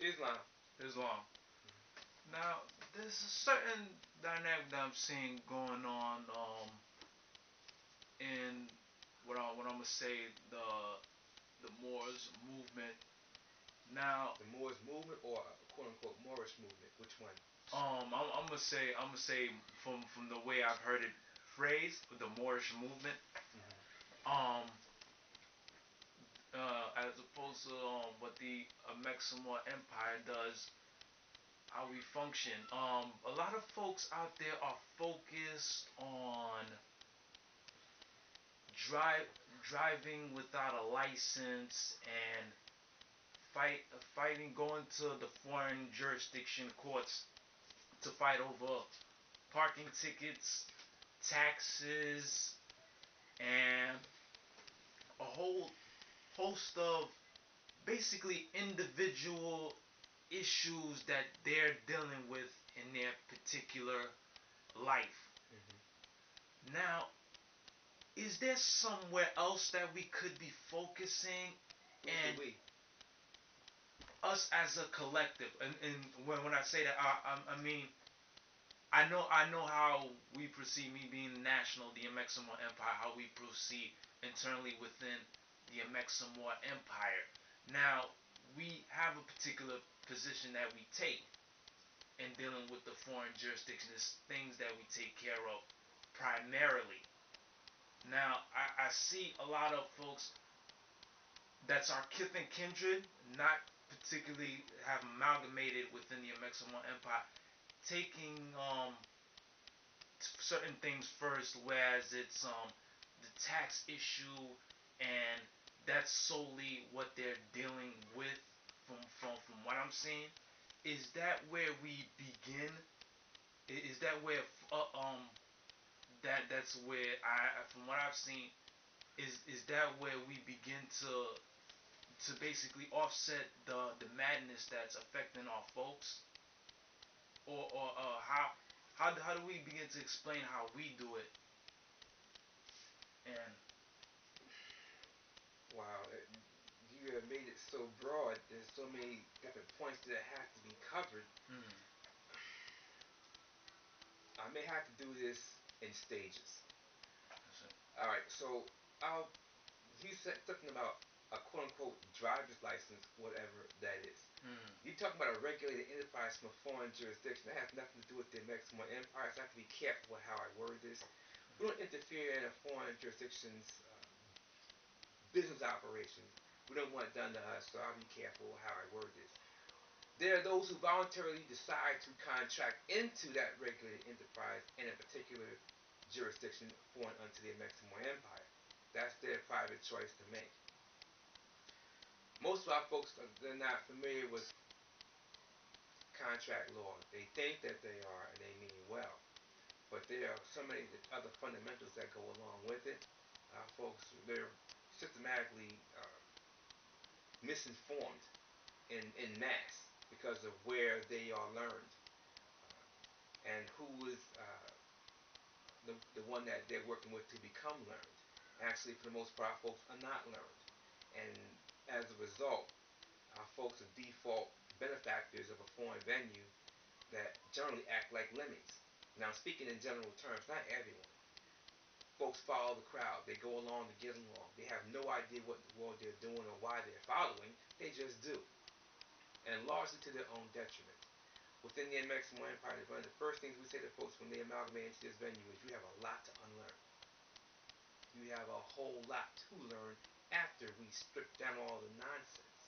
Islam. Islam. Now, there's a certain dynamic that I'm seeing going on in what I'm gonna say the Moors movement. Now, The Moors movement or quote unquote Moorish movement? Which one? I'm gonna say from the way I've heard it phrased with the Moorish movement. Mm-hmm. Um, as opposed to what the Amexem Empire does, how we function. A lot of folks out there are focused on drive driving without a license and fighting, going to the foreign jurisdiction courts to fight over parking tickets, taxes, and a whole host of basically individual issues that they're dealing with in their particular life. Mm-hmm. Now, is there somewhere else that we could be focusing, Who's the and we? us as a collective? And when I say that, I mean I know how we proceed. Me being national, the Amexem Empire, how we proceed internally within the Amexem Empire. Now we have a particular position that we take in dealing with the foreign jurisdictions, things that we take care of primarily. Now I see a lot of folks that's our kith and kindred, not particularly have amalgamated within the Amexem Empire, taking certain things first, whereas it's the tax issue, and that's solely what they're dealing with. From what I'm seeing, is that where we begin? Is that where that's where from what I've seen, is that where we begin to basically offset the madness that's affecting our folks, or how do we begin to explain how we do it? And Wow, you have made it so broad. There's so many different points that have to be covered. mm, I may have to do this in stages. that's it. All right, so I'll. You said something about a quote unquote driver's license, whatever that is. Mm, You're talking about a regulated enterprise from a foreign jurisdiction. That has nothing to do with the Mexican empire, so I have to be careful with how I word this. We don't interfere in a foreign jurisdiction's business operations. We don't want it done to us, so I'll be careful how I word this. There are those who voluntarily decide to contract into that regulated enterprise in a particular jurisdiction foreign unto the Mexican empire. That's their private choice to make. Most of our folks they're not familiar with contract law. They think that they are and they mean well, but there are so many other fundamentals that go along with it. Folks, they're systematically misinformed in mass because of where they are learned and who is the one that they're working with to become learned. Actually, for the most part, folks are not learned, and as a result, our folks are default benefactors of a foreign venue that generally act like lemmings. Now, speaking in general terms, not everyone. Folks follow the crowd. They go along to get along. They have no idea what in the world they're doing or why they're following. They just do, and largely to their own detriment. Within the Mexican Empire, one of the first things we say to folks when they amalgamate into this venue is you have a lot to unlearn. You have a whole lot to learn after we strip down all the nonsense.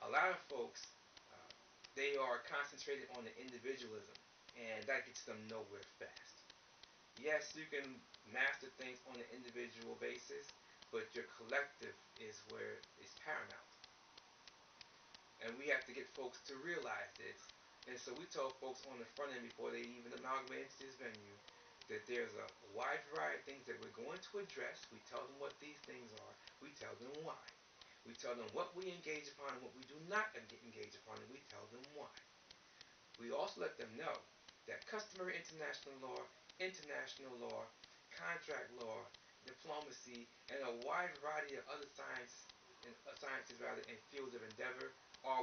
A lot of folks, uh, they are concentrated on the individualism, and that gets them nowhere fast. Yes, you can master things on an individual basis, but your collective is where it's paramount. And we have to get folks to realize this. And so we tell folks on the front end before they even amalgamate into this venue that there's a wide variety of things that we're going to address. We tell them what these things are. We tell them why. We tell them what we engage upon and what we do not engage upon, and we tell them why. We also let them know that customary international law, contract law, diplomacy, and a wide variety of other sciences rather, and fields of endeavor are